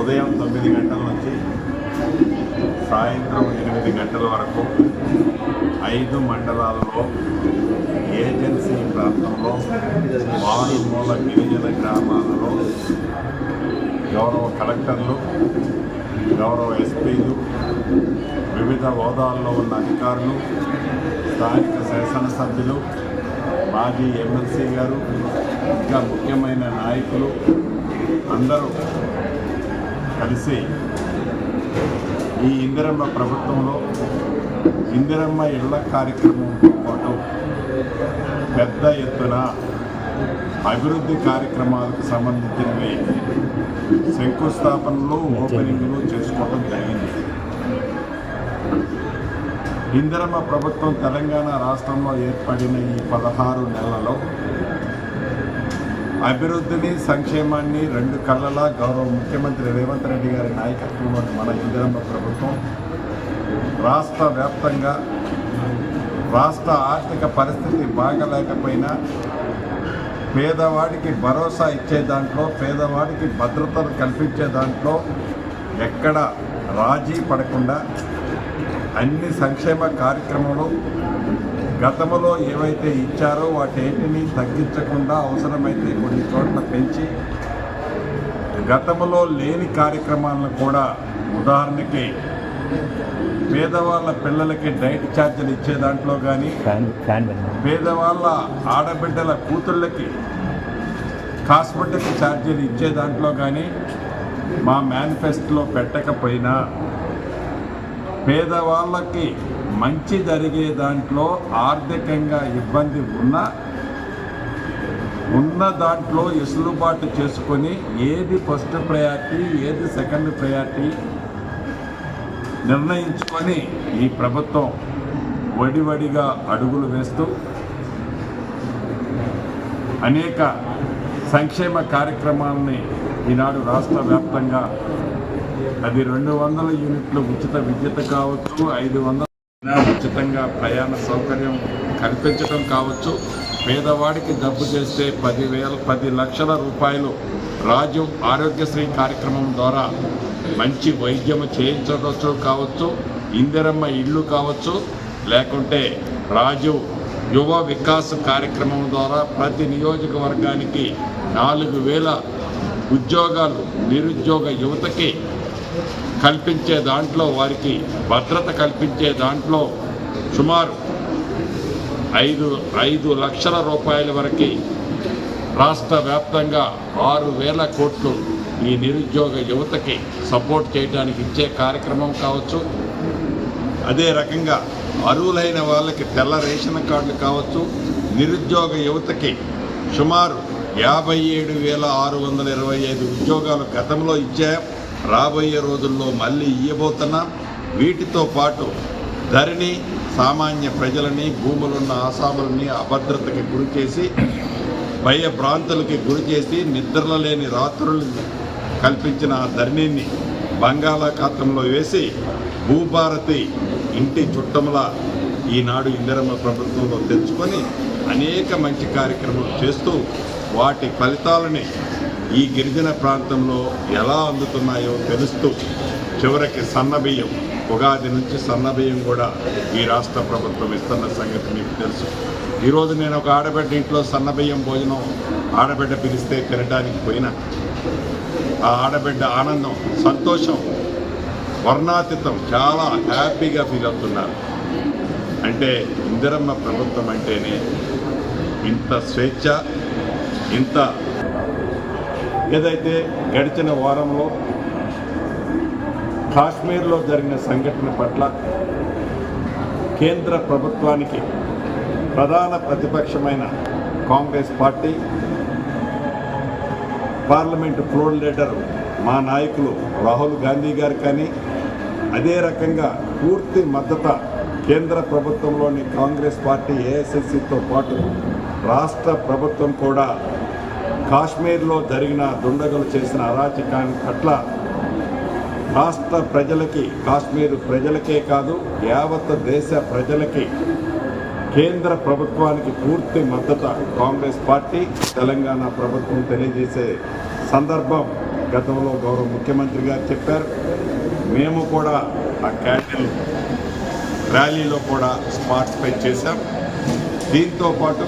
ఉదయం 9 గంటల నుంచి సాయంత్రం 8 గంటల వరకు 5 మండలాల్లో ఏజెన్సీ ప్రాంతంలో మారుమూల గిరిజన గ్రామాలలో గౌరవ కలెక్టర్లు, గౌరవ ఎస్పీలు, వివిధ హోదాల్లో ఉన్న అధికారులు, స్థానిక శాసనసభ్యులు, మాజీ ఎమ్మెల్సీ గారు, ఇంకా ముఖ్యమైన నాయకులు అందరూ కలిసి ఈ ఇందిరమ్మ ప్రభుత్వంలో ఇందిరమ్మ ఇళ్ల కార్యక్రమంతో పాటు పెద్ద ఎత్తున అభివృద్ధి కార్యక్రమాలకు సంబంధించినవి శంకుస్థాపనలు, ఓపెనింగ్లు చేసుకోవడం జరిగింది. ఇందిరమ్మ ప్రభుత్వం తెలంగాణ రాష్ట్రంలో ఏర్పడిన ఈ 16 నెలలలో అభివృద్ధిని, సంక్షేమాన్ని రెండు కళ్ళలా గౌరవ ముఖ్యమంత్రి రేవంత్ రెడ్డి గారి నాయకత్వంలోని మన ఇందిరమ్మ ప్రభుత్వం రాష్ట్ర వ్యాప్తంగా రాష్ట్ర ఆర్థిక పరిస్థితి బాగలేకపోయినా పేదవాడికి భరోసా ఇచ్చే దాంట్లో, పేదవాడికి భద్రతను కల్పించే దాంట్లో ఎక్కడ రాజీ పడకుండా అన్ని సంక్షేమ కార్యక్రమాలు గతంలో ఏవైతే ఇచ్చారో వాటిని తగ్గించకుండా అవసరమైతే కొన్ని చోట్ల పెంచి గతంలో లేని కార్యక్రమాలను కూడా, ఉదాహరణకి పేదవాళ్ళ పిల్లలకి డైట్ ఛార్జీలు ఇచ్చే దాంట్లో కానీ, పేదవాళ్ళ ఆడబిడ్డల కూతుళ్ళకి కాస్మెటిక్ ఛార్జీలు ఇచ్చే దాంట్లో కానీ మా మేనిఫెస్టోలో పెట్టకపోయినా పేదవాళ్ళకి మంచి జరిగే దాంట్లో ఆర్థికంగా ఇబ్బంది ఉన్న దాంట్లో వెసులుబాటు చేసుకొని ఏది ఫస్ట్ ప్రయారిటీ, ఏది సెకండ్ ప్రయారిటీ నిర్ణయించుకొని ఈ ప్రభుత్వం వడివడిగా అడుగులు వేస్తూ అనేక సంక్షేమ కార్యక్రమాలని ఈనాడు రాష్ట్ర వ్యాప్తంగా అది 200 యూనిట్లు ఉచిత విద్యుత్ కావచ్చు, 500 ఉచితంగా ప్రయాణ సౌకర్యం కల్పించడం కావచ్చు, పేదవాడికి జబ్బు చేస్తే 10 లక్షల రూపాయలు రాజు ఆరోగ్యశ్రీ కార్యక్రమం ద్వారా మంచి వైద్యం చేయించవచ్చు కావచ్చు, ఇందిరమ్మ ఇళ్ళు కావచ్చు, లేకుంటే రాజు యువ వికాస్ కార్యక్రమం ద్వారా ప్రతి నియోజకవర్గానికి 4000 ఉద్యోగాలు నిరుద్యోగ యువతకి కల్పించే దాంట్లో, వారికి భద్రత కల్పించే దాంట్లో సుమారు 5 లక్షల రూపాయల వరకు రాష్ట్ర వ్యాప్తంగా 6,000 కోట్లు ఈ నిరుద్యోగ యువతకి సపోర్ట్ చేయడానికి ఇచ్చే కార్యక్రమం కావచ్చు. అదే రకంగా అర్హులైన వాళ్ళకి తెల్ల రేషన్ కార్డులు కావచ్చు, నిరుద్యోగ యువతకి సుమారు 57,625 ఉద్యోగాలు గతంలో ఇచ్చాం, రాబోయే రోజుల్లో మళ్ళీ ఇవ్వబోతున్నాం. వీటితో పాటు ధరణి సామాన్య ప్రజలని, భూములున్న ఆసాములని అభద్రతకి గురి చేసి, భయభ్రాంతులకి గురి చేసి, నిద్రలేని రాత్రులను కల్పించిన ఆ ధరణిని బంగాళాఖాతంలో వేసి భూభారతి ఇంటి చుట్టముల ఈనాడు ఇందిరమ్మ ప్రభుత్వంలో తెచ్చుకొని అనేక మంచి కార్యక్రమాలు చేస్తూ వాటి ఫలితాలని ఈ గిరిజన ప్రాంతంలో ఎలా అందుతున్నాయో తెలుస్తూ చివరికి సన్నబియ్యం, ఉగాది నుంచి సన్నబియ్యం కూడా ఈ రాష్ట్ర ప్రభుత్వం ఇస్తున్న సంగతి మీకు తెలుసు. ఈరోజు నేను ఒక ఆడబిడ్డ ఇంట్లో సన్నబియ్యం భోజనం ఆడబిడ్డ పిలిస్తే తినడానికి పోయినా ఆ ఆడబిడ్డ ఆనందం, సంతోషం వర్ణాతీతం, చాలా హ్యాపీగా ఫీల్ అవుతున్నారు. అంటే ఇందిరమ్మ ప్రభుత్వం అంటేనే ఇంత స్వేచ్ఛ, ఇంత ఏదైతే గడిచిన వారంలో కాశ్మీర్లో జరిగిన సంఘటన పట్ల కేంద్ర ప్రభుత్వానికి ప్రధాన ప్రతిపక్షమైన Congress party, parliament floor leader మా నాయకులు రాహుల్ గాంధీ గారు కానీ, అదే రకంగా పూర్తి మద్దతు కేంద్ర ప్రభుత్వంలోని కాంగ్రెస్ పార్టీ ఏఐసిసితో పాటు రాష్ట్ర ప్రభుత్వం కూడా కాశ్మీర్లో జరిగిన దుండగులు చేసిన అరాచకాన్ని పట్ల రాష్ట్ర ప్రజలకి, కాశ్మీర్ ప్రజలకే కాదు యావత్ దేశ ప్రజలకి కేంద్ర ప్రభుత్వానికి పూర్తి మద్దతు కాంగ్రెస్ పార్టీ తెలంగాణ ప్రభుత్వం తెలియజేసే సందర్భం గతంలో గౌరవ ముఖ్యమంత్రి గారు చెప్పారు. మేము కూడా ఆ క్యాండిల్ ర్యాలీలో కూడా పార్టిసిపేట్ చేశాం. దీంతో పాటు